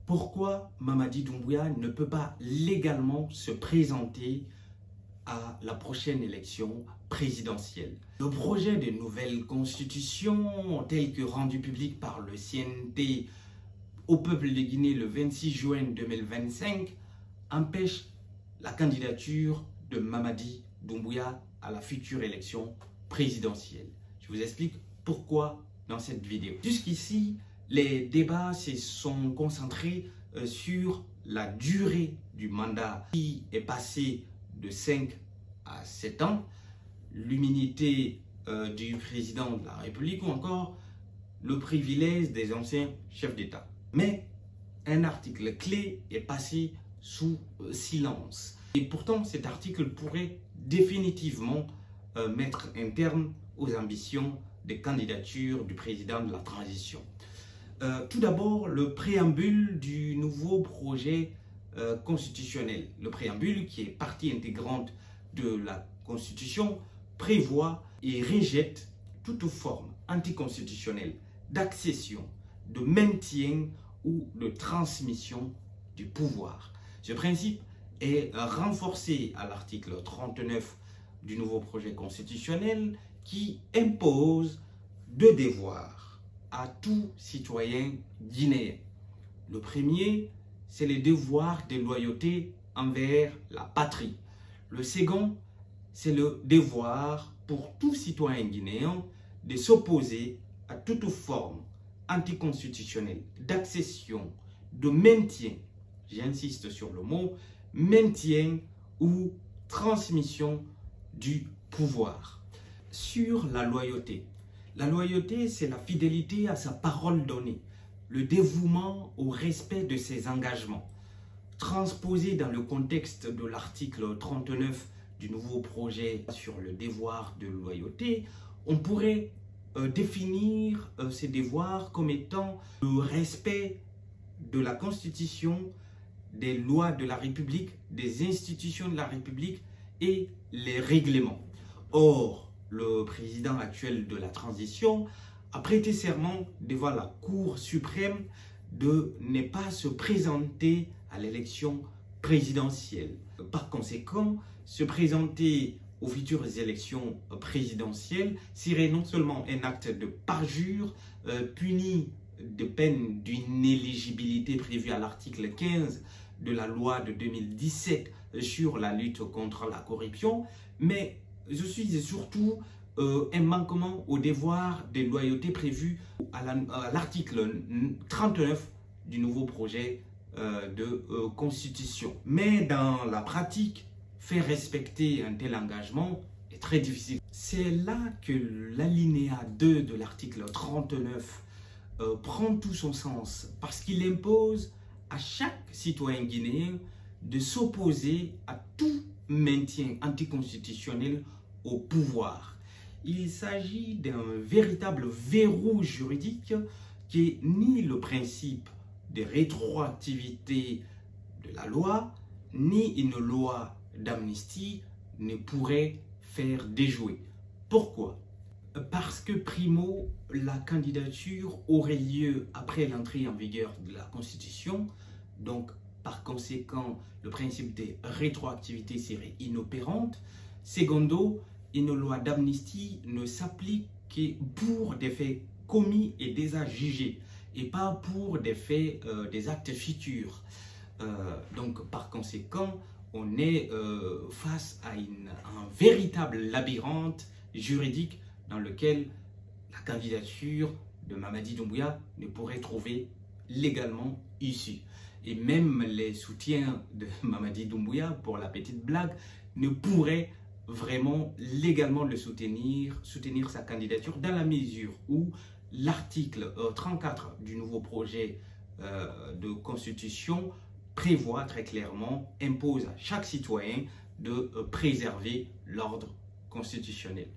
Pourquoi Mamadi Doumbouya ne peut pas légalement se présenter à la prochaine élection présidentielle? Le projet de nouvelle constitution, tel que rendu public par le CNT au peuple de Guinée le 26 juin 2025, empêche la candidature de Mamadi Doumbouya à la future élection présidentielle. Je vous explique pourquoi dans cette vidéo. Jusqu'ici, les débats se sont concentrés sur la durée du mandat qui est passée de 5 à 7 ans, l'immunité du président de la République ou encore le privilège des anciens chefs d'État. Mais un article clé est passé sous silence. Et pourtant, cet article pourrait définitivement mettre un terme aux ambitions des candidatures du président de la transition. Tout d'abord, le préambule du nouveau projet constitutionnel. Le préambule, qui est partie intégrante de la Constitution, prévoit et rejette toute forme anticonstitutionnelle d'accession, de maintien ou de transmission du pouvoir. Ce principe est renforcé à l'article 39 du nouveau projet constitutionnel qui impose deux devoirs à tout citoyen guinéen. Le premier, c'est le devoir de loyauté envers la patrie. Le second, c'est le devoir pour tout citoyen guinéen de s'opposer à toute forme anticonstitutionnelle d'accession, de maintien, j'insiste sur le mot, maintien ou transmission du pouvoir. Sur la loyauté, c'est la fidélité à sa parole donnée, le dévouement au respect de ses engagements. Transposé dans le contexte de l'article 39 du nouveau projet sur le devoir de loyauté, on pourrait définir ces devoirs comme étant le respect de la Constitution, des lois de la République, des institutions de la République et les règlements. Or, le président actuel de la transition a prêté serment devant la Cour suprême de ne pas se présenter à l'élection présidentielle. Par conséquent, se présenter aux futures élections présidentielles serait non seulement un acte de parjure puni de peine d'inéligibilité prévue à l'article 15 de la loi de 2017 sur la lutte contre la corruption, mais je suis surtout un manquement au devoir de loyauté prévu à l'article 39 du nouveau projet de constitution. Mais dans la pratique, faire respecter un tel engagement est très difficile. C'est là que l'alinéa 2 de l'article 39 prend tout son sens, parce qu'il impose à chaque citoyen guinéen de s'opposer à tout maintien anticonstitutionnel au pouvoir. Il s'agit d'un véritable verrou juridique qui nie le principe de rétroactivité de la loi, ni une loi d'amnistie ne pourrait faire déjouer. Pourquoi? Parce que primo, la candidature aurait lieu après l'entrée en vigueur de la Constitution, donc par conséquent, le principe de rétroactivité serait inopérante. Secondo, une loi d'amnistie ne s'applique que pour des faits commis et déjà jugés, et pas pour des faits, des actes futurs. Donc par conséquent, on est face à un véritable labyrinthe juridique dans lequel la candidature de Mamadi Doumbouya ne pourrait trouver légalement issue. Et même les soutiens de Mamadi Doumbouya, pour la petite blague, ne pourraient vraiment légalement le soutenir sa candidature, dans la mesure où l'article 34 du nouveau projet de constitution prévoit très clairement, impose à chaque citoyen de préserver l'ordre constitutionnel.